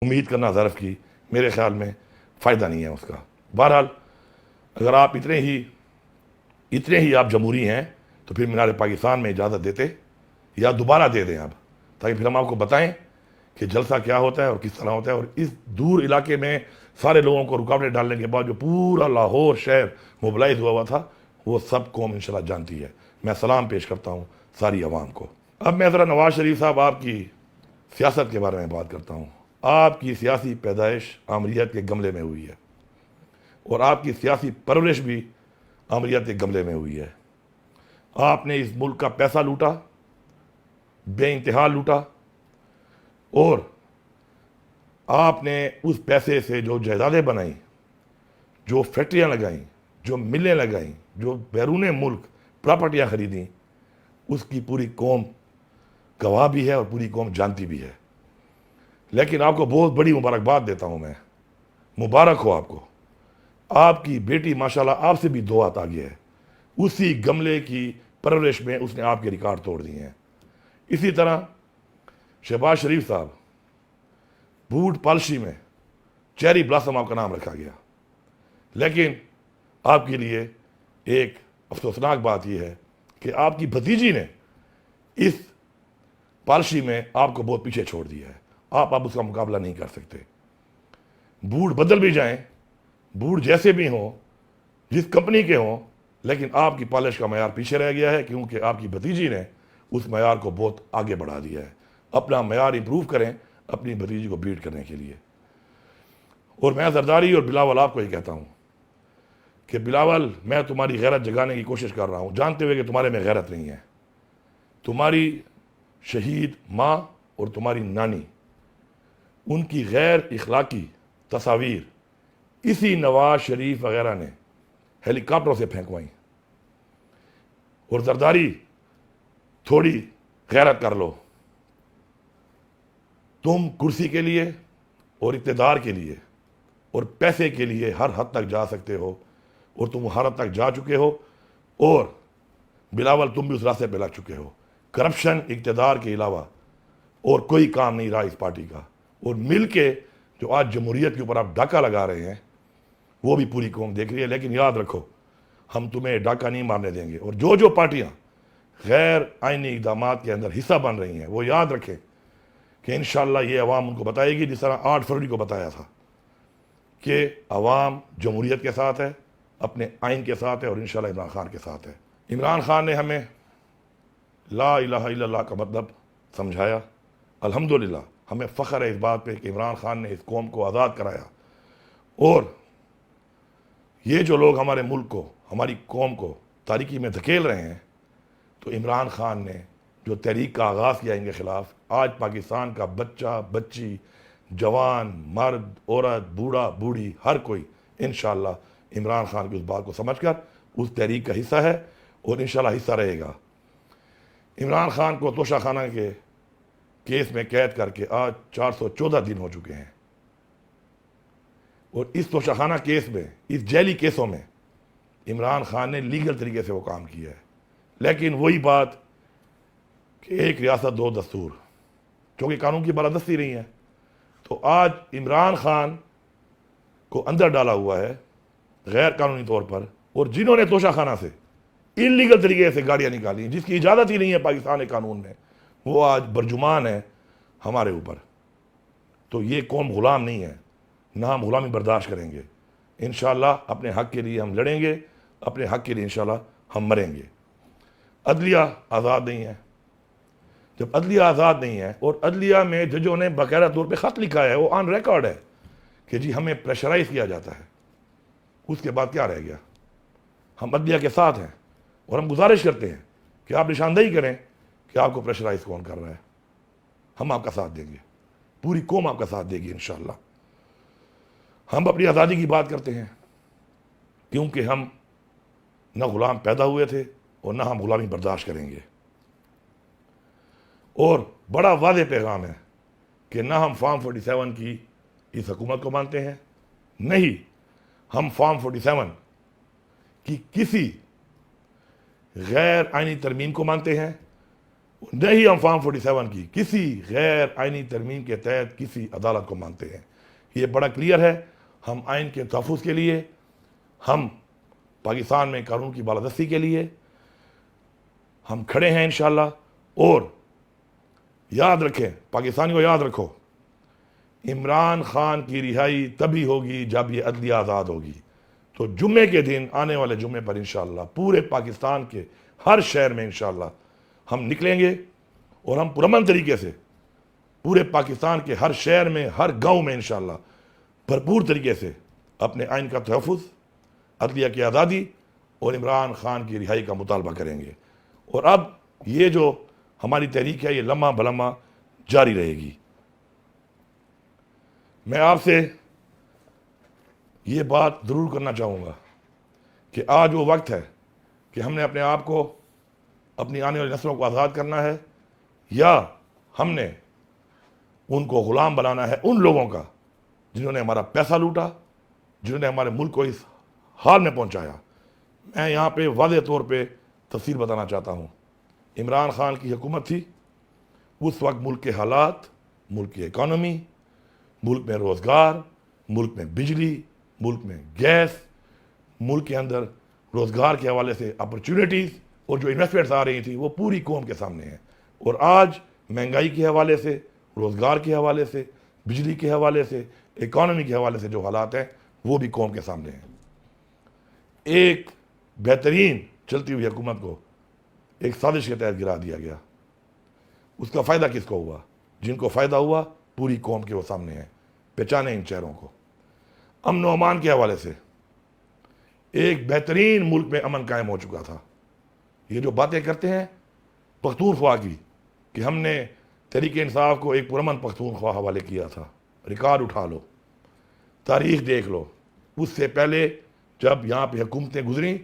امید کرنا ظرف کی میرے خیال میں فائدہ نہیں ہے اس کا۔ بہرحال اگر آپ اتنے ہی آپ جمہوری ہیں تو پھر مینار پاکستان میں اجازت دیتے یا دوبارہ دے دیں آپ، تاکہ پھر ہم آپ کو بتائیں کہ جلسہ کیا ہوتا ہے اور کس طرح ہوتا ہے۔ اور اس دور علاقے میں سارے لوگوں کو رکاوٹیں ڈالنے کے بعد جو پورا لاہور شہر موبلائز ہوا تھا، وہ سب قوم انشاءاللہ جانتی ہے۔ میں سلام پیش کرتا ہوں ساری عوام کو۔ اب میں ذرا نواز شریف صاحب آپ کی سیاست کے بارے میں بات کرتا ہوں۔ آپ کی سیاسی پیدائش آمریت کے گملے میں ہوئی ہے، اور آپ کی سیاسی پرورش بھی آمریت کے گملے میں ہوئی ہے۔ آپ نے اس ملک کا پیسہ لوٹا، بے انتہا لوٹا، اور آپ نے اس پیسے سے جو جائیدادیں بنائیں، جو فیکٹریاں لگائیں، جو ملیں لگائیں، جو بیرون ملک پراپرٹیاں خریدیں، اس کی پوری قوم گواہ بھی ہے اور پوری قوم جانتی بھی ہے۔ لیکن آپ کو بہت بڑی مبارکباد دیتا ہوں میں، مبارک ہو آپ کو۔ آپ کی بیٹی ماشاءاللہ آپ سے بھی 2 ہاتھ آگے ہے، اسی گملے کی پرورش میں اس نے آپ کے ریکارڈ توڑ دیے ہیں۔ اسی طرح شہباز شریف صاحب، بوٹ پالشی میں چیری بلاسم آپ کا نام رکھا گیا، لیکن آپ کے لیے ایک افسوسناک بات یہ ہے کہ آپ کی بھتیجی نے اس پالشی میں آپ کو بہت پیچھے چھوڑ دیا ہے۔ آپ اب اس کا مقابلہ نہیں کر سکتے۔ بوٹ بدل بھی جائیں، بوٹ جیسے بھی ہوں، جس کمپنی کے ہوں، لیکن آپ کی پالش کا معیار پیچھے رہ گیا ہے، کیونکہ آپ کی بھتیجی نے اس معیار کو بہت آگے بڑھا دیا ہے۔ اپنا معیار امپروو کریں اپنی بھتیجی کو بیٹ کرنے کے لیے۔ اور میں زرداری اور بلاول آپ کو یہ کہتا ہوں کہ بلاول، میں تمہاری غیرت جگانے کی کوشش کر رہا ہوں، جانتے ہوئے کہ تمہارے میں غیرت نہیں ہے۔ تمہاری شہید ماں اور تمہاری نانی، ان کی غیر اخلاقی تصاویر اسی نواز شریف وغیرہ نے ہیلی کاپٹروں سے پھینکوائیں۔ اور زرداری، تھوڑی غیرت کر لو۔ تم کرسی کے لیے اور اقتدار کے لیے اور پیسے کے لیے ہر حد تک جا سکتے ہو، اور تم ہر حد تک جا چکے ہو، اور بلاول تم بھی اس راستے پہ لگ چکے ہو۔ کرپشن، اقتدار کے علاوہ اور کوئی کام نہیں رہا اس پارٹی کا، اور مل کے جو آج جمہوریت کے اوپر آپ ڈاکہ لگا رہے ہیں وہ بھی پوری قوم دیکھ رہی ہے۔ لیکن یاد رکھو، ہم تمہیں ڈاکہ نہیں مارنے دیں گے، اور جو پارٹیاں غیر آئینی اقدامات کے اندر حصہ بن رہی ہیں وہ یاد رکھیں کہ انشاءاللہ یہ عوام ان کو بتائے گی، جس طرح 8 فروری کو بتایا تھا کہ عوام جمہوریت کے ساتھ ہے، اپنے آئین کے ساتھ ہے، اور انشاءاللہ عمران خان کے ساتھ ہے۔ عمران خان نے ہمیں لا الہ الا اللہ کا مطلب سمجھایا۔ الحمدللہ ہمیں فخر ہے اس بات پہ کہ عمران خان نے اس قوم کو آزاد کرایا، اور یہ جو لوگ ہمارے ملک کو، ہماری قوم کو تاریکی میں دھکیل رہے ہیں، تو عمران خان نے جو تحریک کا آغاز کیا ان کے خلاف، آج پاکستان کا بچہ، بچی، جوان، مرد، عورت، بوڑھا، بوڑھی، ہر کوئی انشاءاللہ عمران خان کی اس بات کو سمجھ کر اس تحریک کا حصہ ہے، اور انشاءاللہ حصہ رہے گا۔ عمران خان کو توشہ خانہ کے کیس میں قید کر کے آج 414 دن ہو چکے ہیں، اور اس توشہ خانہ کیس میں، اس جیلی کیسوں میں عمران خان نے لیگل طریقے سے وہ کام کیا ہے۔ لیکن وہی بات کہ ایک ریاست 2 دستور، چونکہ قانون کی بالادستی نہیں ہے، تو آج عمران خان کو اندر ڈالا ہوا ہے غیر قانونی طور پر، اور جنہوں نے توشہ خانہ سے انلیگل طریقے سے گاڑیاں نکالی، جس کی اجازت ہی نہیں ہے پاکستان کے قانون میں، وہ آج برجمان ہے ہمارے اوپر۔ تو یہ قوم غلام نہیں ہے، نہ ہم غلامی برداشت کریں گے۔ انشاءاللہ اپنے حق کے لیے ہم لڑیں گے، اپنے حق کے لیے انشاءاللہ ہم مریں گے۔ عدلیہ آزاد نہیں ہے۔ جب عدلیہ آزاد نہیں ہے، اور عدلیہ میں ججوں نے باقاعدہ طور پہ خط لکھا ہے، وہ آن ریکارڈ ہے کہ جی ہمیں پریشرائز کیا جاتا ہے، اس کے بعد کیا رہ گیا؟ ہم عدلیہ کے ساتھ ہیں، اور ہم گزارش کرتے ہیں کہ آپ نشاندہی کریں کہ آپ کو پریشرائز کون کر رہا ہے۔ ہم آپ کا ساتھ دیں گے، پوری قوم آپ کا ساتھ دے گی انشاءاللہ۔ ہم اپنی آزادی کی بات کرتے ہیں کیونکہ ہم نہ غلام پیدا ہوئے تھے، اور نہ ہم غلامی برداشت کریں گے۔ اور بڑا واضح پیغام ہے کہ نہ ہم فارم 47 کی اس حکومت کو مانتے ہیں، نہیں ہم فارم 47 کی کسی غیر آئینی ترمیم کو مانتے ہیں، نہیں ہم فارم 47 کی کسی غیر آئینی ترمیم کے تحت کسی عدالت کو مانتے ہیں. یہ بڑا کلیئر ہے. ہم آئین کے تحفظ کے لیے، ہم پاکستان میں قانون کی بالادستی کے لیے ہم کھڑے ہیں انشاءاللہ. اور یاد رکھیں، پاکستانی کو یاد رکھو، عمران خان کی رہائی تبھی ہوگی جب یہ عدلیہ آزاد ہوگی. تو جمعے کے دن، آنے والے جمعے پر انشاءاللہ پورے پاکستان کے ہر شہر میں انشاءاللہ ہم نکلیں گے اور ہم پرامن طریقے سے پورے پاکستان کے ہر شہر میں، ہر گاؤں میں انشاءاللہ بھرپور طریقے سے اپنے آئین کا تحفظ، عدلیہ کی آزادی اور عمران خان کی رہائی کا مطالبہ کریں گے. اور اب یہ جو ہماری تحریک ہے یہ لمحہ بلمحہ جاری رہے گی. میں آپ سے یہ بات ضرور کرنا چاہوں گا کہ آج وہ وقت ہے کہ ہم نے اپنے آپ کو، اپنی آنے والی نسلوں کو آزاد کرنا ہے، یا ہم نے ان کو غلام بنانا ہے ان لوگوں کا جنہوں نے ہمارا پیسہ لوٹا، جنہوں نے ہمارے ملک کو اس حال میں پہنچایا. میں یہاں پہ واضح طور پہ تفصیل بتانا چاہتا ہوں. عمران خان کی حکومت تھی، اس وقت ملک کے حالات، ملک کی اکانومی، ملک میں روزگار، ملک میں بجلی، ملک میں گیس، ملک کے اندر روزگار کے حوالے سے اپرچونٹیز اور جو انویسٹمنٹس آ رہی تھیں وہ پوری قوم کے سامنے ہیں. اور آج مہنگائی کے حوالے سے، روزگار کے حوالے سے، بجلی کے حوالے سے، اکانومی کے حوالے سے جو حالات ہیں وہ بھی قوم کے سامنے ہیں. ایک بہترین چلتی ہوئی حکومت کو ایک سازش کے تحت گرا دیا گیا. اس کا فائدہ کس کو ہوا؟ جن کو فائدہ ہوا پوری قوم کے وہ سامنے ہیں. پہچانے ان چہروں کو. امن و امان کے حوالے سے ایک بہترین ملک میں امن قائم ہو چکا تھا. یہ جو باتیں کرتے ہیں پختونخوا کی کہ ہم نے تحریک انصاف کو ایک پرامن پختونخوا حوالے کیا تھا، ریکارڈ اٹھا لو، تاریخ دیکھ لو. اس سے پہلے جب یہاں پہ حکومتیں گزریں،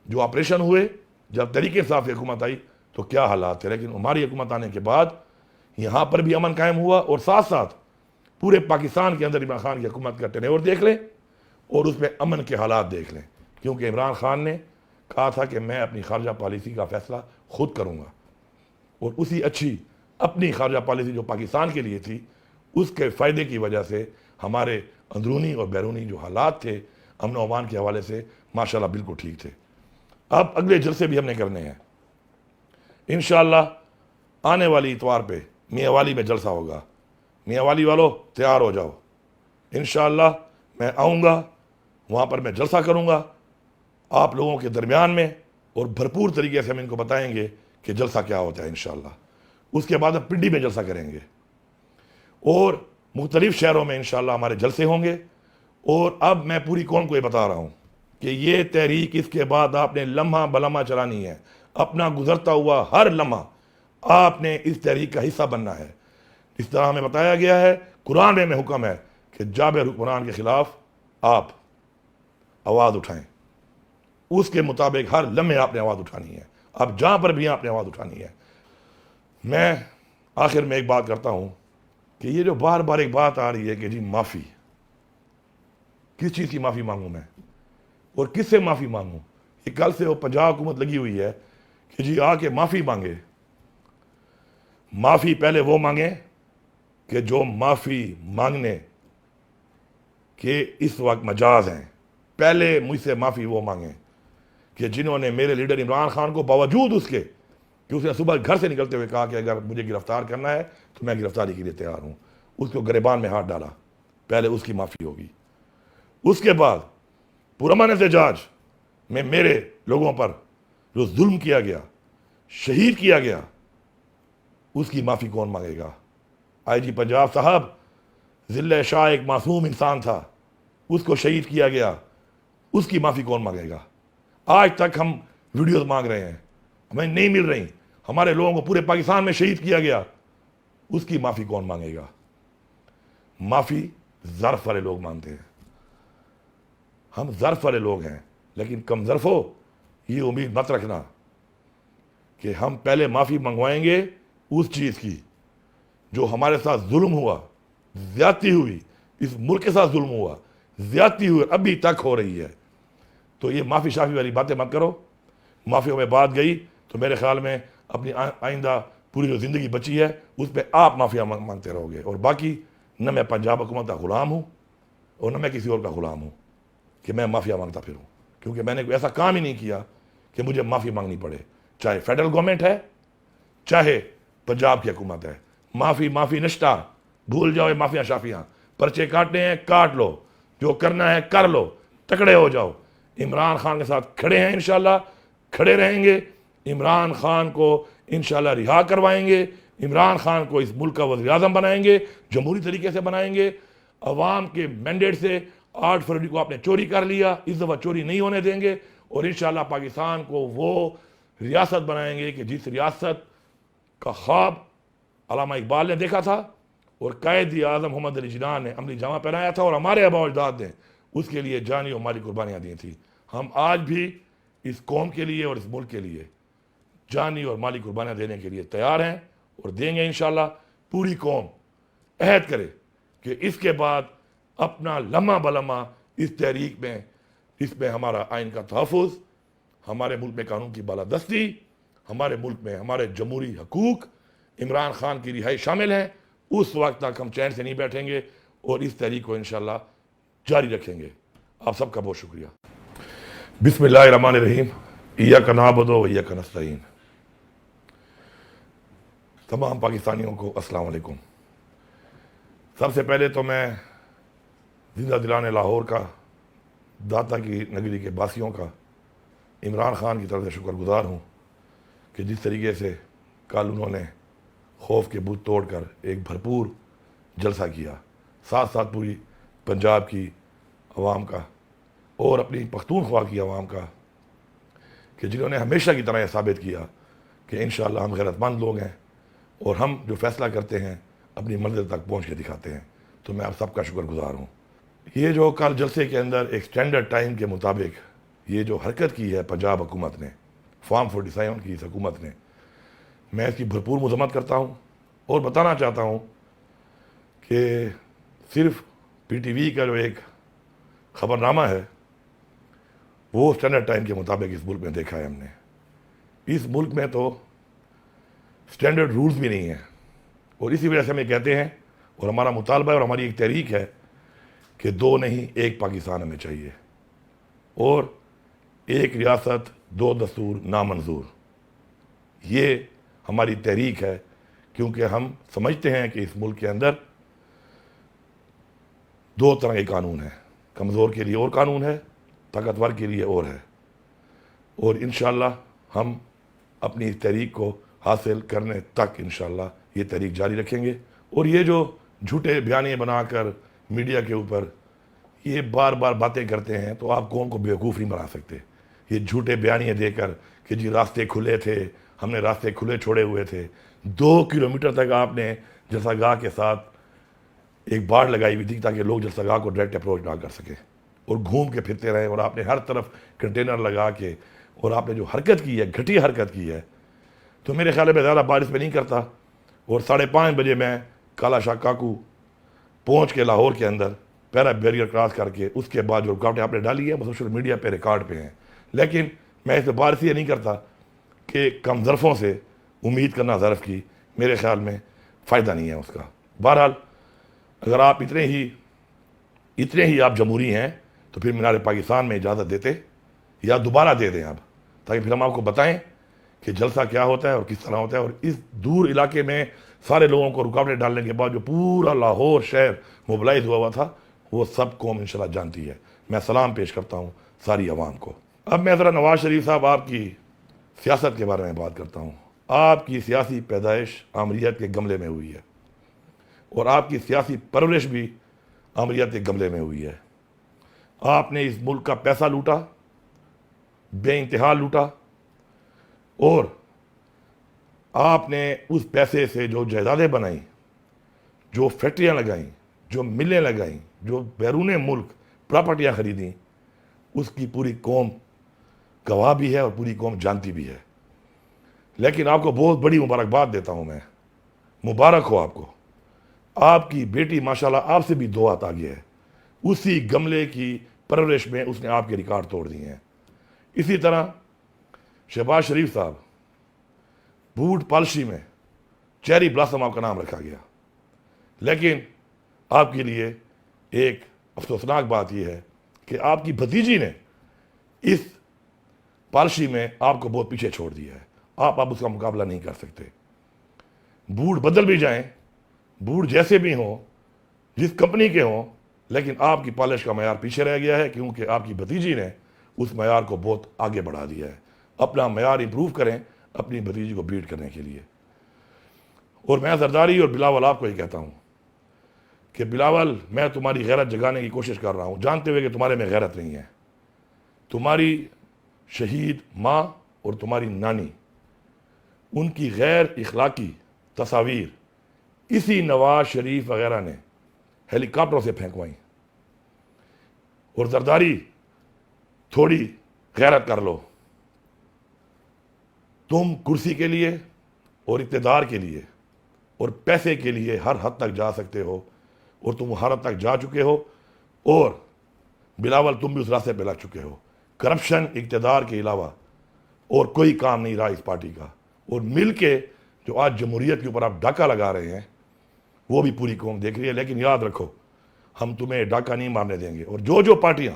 جو آپریشن ہوئے، جب تحریک انصاف کی حکومت آئی تو کیا حالات تھے. لیکن ہماری حکومت آنے کے بعد یہاں پر بھی امن قائم ہوا. اور ساتھ ساتھ پورے پاکستان کے اندر عمران خان کی حکومت کا ٹینیور دیکھ لیں اور اس میں امن کے حالات دیکھ لیں. کیونکہ عمران خان نے کہا تھا کہ میں اپنی خارجہ پالیسی کا فیصلہ خود کروں گا، اور اسی اچھی اپنی خارجہ پالیسی جو پاکستان کے لیے تھی، اس کے فائدے کی وجہ سے ہمارے اندرونی اور بیرونی جو حالات تھے امن و امان کے حوالے سے ماشاءاللہ بالکل ٹھیک تھے. اب اگلے جلسے بھی ہم نے کرنے ہیں انشاءاللہ. آنے والی اتوار پہ میاں والی میں جلسہ ہوگا. میاں والی والوں تیار ہو جاؤ. انشاءاللہ میں آؤں گا، وہاں پر میں جلسہ کروں گا آپ لوگوں کے درمیان میں، اور بھرپور طریقے سے ہم ان کو بتائیں گے کہ جلسہ کیا ہوتا ہے انشاءاللہ. اس کے بعد ہم پنڈی میں جلسہ کریں گے اور مختلف شہروں میں انشاءاللہ ہمارے جلسے ہوں گے. اور اب میں پوری قوم کو یہ بتا رہا ہوں کہ یہ تحریک اس کے بعد آپ نے لمحہ بلمحہ چلانی ہے. اپنا گزرتا ہوا ہر لمحہ آپ نے اس تحریک کا حصہ بننا ہے. اس طرح ہمیں بتایا گیا ہے، قرآن میں حکم ہے کہ جابر حکمران کے خلاف آپ آواز اٹھائیں. اس کے مطابق ہر لمحے آپ نے آواز اٹھانی ہے. اب جہاں پر بھی آپ نے آواز اٹھانی ہے. میں آخر میں ایک بات کرتا ہوں کہ یہ جو بار بار ایک بات آ رہی ہے کہ جی معافی، کس چیز کی معافی مانگوں میں اور کس سے معافی مانگوں؟ یہ کل سے وہ پنجاب حکومت لگی ہوئی ہے کہ جی آ کے معافی مانگے. معافی پہلے وہ مانگیں کہ جو معافی مانگنے کے اس وقت مجاز ہیں. پہلے مجھ سے معافی وہ مانگیں کہ جنہوں نے میرے لیڈر عمران خان کو باوجود اس کے کہ اس نے صبح گھر سے نکلتے ہوئے کہا کہ اگر مجھے گرفتار کرنا ہے تو میں گرفتاری کے لیے تیار ہوں، اس کو گریبان میں ہاتھ ڈالا. پہلے اس کی معافی ہوگی. اس کے بعد پرامن احتجاج میں میرے لوگوں پر جو ظلم کیا گیا، شہید کیا گیا، اس کی معافی کون مانگے گا؟ آئی جی پنجاب صاحب، ضلع شاہ ایک معصوم انسان تھا، اس کو شہید کیا گیا، اس کی معافی کون مانگے گا؟ آج تک ہم ویڈیوز مانگ رہے ہیں، ہمیں نہیں مل رہی. ہمارے لوگوں کو پورے پاکستان میں شہید کیا گیا، اس کی معافی کون مانگے گا؟ معافی ظرف والے لوگ مانتے ہیں. ہم ظرف والے لوگ ہیں، لیکن کم ظرف ہو یہ امید مت رکھنا کہ ہم پہلے معافی منگوائیں گے اس چیز کی جو ہمارے ساتھ ظلم ہوا، زیادتی ہوئی، اس ملک کے ساتھ ظلم ہوا، زیادتی ہوئی، ابھی تک ہو رہی ہے. تو یہ معافی شافی والی باتیں مت کرو. معافیوں میں بات گئی تو میرے خیال میں اپنی آئندہ پوری جو زندگی بچی ہے اس پہ آپ معافیا مانگتے رہو گے. اور باقی نہ میں پنجاب حکومت کا غلام ہوں اور نہ میں کسی اور کا غلام ہوں کہ میں معافیا مانگتا پھروں, کیونکہ میں نے کوئی ایسا کام ہی نہیں کیا کہ مجھے معافی مانگنی پڑے, چاہے فیڈرل گورنمنٹ ہے چاہے پنجاب کی حکومت ہے. معافی نشتہ, بھول جاؤ یہ مافیا شافیاں, پرچے کاٹنے ہیں کاٹ لو, جو کرنا ہے کر لو, تکڑے ہو جاؤ. عمران خان کے ساتھ کھڑے ہیں انشاءاللہ, کھڑے رہیں گے. عمران خان کو انشاءاللہ رہا کروائیں گے. عمران خان کو اس ملک کا وزیر اعظم بنائیں گے, جمہوری طریقے سے بنائیں گے. عوام کے مینڈیٹ سے 8 فروری کو آپ نے چوری کر لیا, اس دفعہ چوری نہیں ہونے دیں گے, اور انشاءاللہ پاکستان کو وہ ریاست بنائیں گے کہ جس ریاست کا خواب علامہ اقبال نے دیکھا تھا اور قائد اعظم محمد علی جناح نے عملی جامہ پہنایا تھا, اور ہمارے آباء و اجداد نے اس کے لیے جانی اور مالی قربانیاں دی تھیں. ہم آج بھی اس قوم کے لیے اور اس ملک کے لیے جانی اور مالی قربانیاں دینے کے لیے تیار ہیں اور دیں گے انشاءاللہ. پوری قوم عہد کرے کہ اس کے بعد اپنا لمحہ بلمحہ اس تحریک میں, اس میں ہمارا آئین کا تحفظ, ہمارے ملک میں قانون کی بالادستی, ہمارے ملک میں ہمارے جمہوری حقوق, عمران خان کی رہائی شامل ہیں. اس وقت تک ہم چین سے نہیں بیٹھیں گے اور اس تحریک کو انشاءاللہ جاری رکھیں گے. آپ سب کا بہت شکریہ. بسم اللہ الرحمن الرحیم. ایاک نعبد و ایاک نستعین. تمام پاکستانیوں کو السلام علیکم. سب سے پہلے تو میں زندہ دلان لاہور کا, داتا کی نگری کے باسیوں کا, عمران خان کی طرف سے شکر گزار ہوں کہ جس طریقے سے کل انہوں نے خوف کے بت توڑ کر ایک بھرپور جلسہ کیا, ساتھ ساتھ پوری پنجاب کی عوام کا اور اپنی پختونخوا کی عوام کا, کہ جنہوں نے ہمیشہ کی طرح یہ ثابت کیا کہ انشاءاللہ ہم غیرت مند لوگ ہیں اور ہم جو فیصلہ کرتے ہیں اپنی منزل تک پہنچ کے دکھاتے ہیں. تو میں آپ سب کا شکر گزار ہوں. یہ جو کل جلسے کے اندر ایک سٹینڈرڈ ٹائم کے مطابق یہ جو حرکت کی ہے پنجاب حکومت نے, فارم 47 کی اس حکومت نے, میں اس کی بھرپور مذمت کرتا ہوں اور بتانا چاہتا ہوں کہ صرف پی ٹی وی کا جو ایک خبر نامہ ہے وہ سٹینڈرڈ ٹائم کے مطابق اس ملک میں دیکھا ہے ہم نے. اس ملک میں تو سٹینڈرڈ رولز بھی نہیں ہیں, اور اسی وجہ سے ہم یہ کہتے ہیں اور ہمارا مطالبہ ہے اور ہماری ایک تحریک ہے کہ 2 نہیں 1 پاکستان ہمیں چاہیے, اور 1 ریاست 2 دستور نامنظور. یہ ہماری تحریک ہے, کیونکہ ہم سمجھتے ہیں کہ اس ملک کے اندر 2 طرح کے قانون ہیں, کمزور کے لیے اور قانون ہے, طاقتور کے لیے اور ہے. اور انشاءاللہ ہم اپنی اس تحریک کو حاصل کرنے تک انشاءاللہ یہ تحریک جاری رکھیں گے. اور یہ جو جھوٹے بیانیے بنا کر میڈیا کے اوپر یہ بار بار باتیں کرتے ہیں, تو آپ قوم کو بیوقوف نہیں بنا سکتے. یہ جھوٹے بیانیے دے کر کہ جی راستے کھلے تھے, ہم نے راستے کھلے چھوڑے ہوئے تھے. 2 کلومیٹر تک آپ نے جلسہ گاہ کے ساتھ ایک باڑ لگائی ہوئی تھی تاکہ لوگ جلسہ گاہ کو ڈائریکٹ اپروچ نہ کر سکیں, اور گھوم کے پھرتے رہے, اور آپ نے ہر طرف کنٹینر لگا کے, اور آپ نے جو حرکت کی ہے, گھٹیا حرکت کی ہے. تو میرے خیال میں زیادہ بارش میں نہیں کرتا, اور 5:30 بجے میں کالا شاہ کاکو پہنچ کے لاہور کے اندر پہلا بیریئر کراس کر کے اس کے بعد جو رکاوٹیں آپ نے ڈالی ہیں وہ سوشل میڈیا پہ ریکارڈ پہ ہیں. لیکن میں اس پہ بار یہ نہیں کرتا کہ کم ظرفوں سے امید کرنا ظرف کی میرے خیال میں فائدہ نہیں ہے اس کا. بہرحال اگر آپ اتنے ہی آپ جمہوری ہیں تو پھر مینار پاکستان میں اجازت دیتے یا دوبارہ دے دیں آپ, تاکہ پھر ہم آپ کو بتائیں کہ جلسہ کیا ہوتا ہے اور کس طرح ہوتا ہے. اور اس دور علاقے میں سارے لوگوں کو رکاوٹیں ڈالنے کے بعد جو پورا لاہور شہر موبلائز ہوا تھا وہ سب قوم انشاءاللہ جانتی ہے. میں سلام پیش کرتا ہوں ساری عوام کو. اب میں ذرا نواز شریف صاحب آپ کی سیاست کے بارے میں بات کرتا ہوں. آپ کی سیاسی پیدائش آمریت کے گملے میں ہوئی ہے, اور آپ کی سیاسی پرورش بھی آمریت کے گملے میں ہوئی ہے. آپ نے اس ملک کا پیسہ لوٹا, بے انتہا لوٹا, اور آپ نے اس پیسے سے جو جائیدادیں بنائیں, جو فیکٹریاں لگائیں, جو ملیں لگائیں, جو بیرون ملک پراپرٹیاں خریدیں, اس کی پوری قوم گواہ بھی ہے اور پوری قوم جانتی بھی ہے. لیکن آپ کو بہت بڑی مبارکباد دیتا ہوں میں, مبارک ہو آپ کو. آپ کی بیٹی ماشاءاللہ آپ سے بھی 2 ہاتھ آگے ہے. اسی گملے کی پرورش میں اس نے آپ کے ریکارڈ توڑ دیے ہیں. اسی طرح شہباز شریف صاحب بوٹ پالشی میں چیری بلاسم آپ کا نام رکھا گیا، لیکن آپ کے لیے ایک افسوسناک بات یہ ہے کہ آپ کی بھتیجی نے اس پالشی میں آپ کو بہت پیچھے چھوڑ دیا ہے، آپ اب اس کا مقابلہ نہیں کر سکتے۔ بوٹ بدل بھی جائیں، بوٹ جیسے بھی ہوں، جس کمپنی کے ہوں، لیکن آپ کی پالش کا معیار پیچھے رہ گیا ہے، کیونکہ آپ کی بھتیجی نے اس معیار کو بہت آگے بڑھا دیا ہے۔ اپنا معیار امپروو کریں اپنی بھتیجی کو بیٹ کرنے کے لیے۔ اور میں زرداری اور بلاول آپ کو یہ کہتا ہوں کہ بلاول، میں تمہاری غیرت جگانے کی کوشش کر رہا ہوں، جانتے ہوئے کہ تمہارے میں غیرت نہیں ہے۔ تمہاری شہید ماں اور تمہاری نانی، ان کی غیر اخلاقی تصاویر اسی نواز شریف وغیرہ نے ہیلی کاپٹروں سے پھینکوائیں۔ اور زرداری، تھوڑی غیرت کر لو۔ تم کرسی کے لیے اور اقتدار کے لیے اور پیسے کے لیے ہر حد تک جا سکتے ہو، اور تم ہر حد تک جا چکے ہو، اور بلاول تم بھی اس راستے پہ لگ چکے ہو۔ کرپشن، اقتدار کے علاوہ اور کوئی کام نہیں رہا اس پارٹی کا، اور مل کے جو آج جمہوریت کے اوپر آپ ڈاکہ لگا رہے ہیں وہ بھی پوری قوم دیکھ رہی ہے۔ لیکن یاد رکھو، ہم تمہیں ڈاکہ نہیں مارنے دیں گے، اور جو پارٹیاں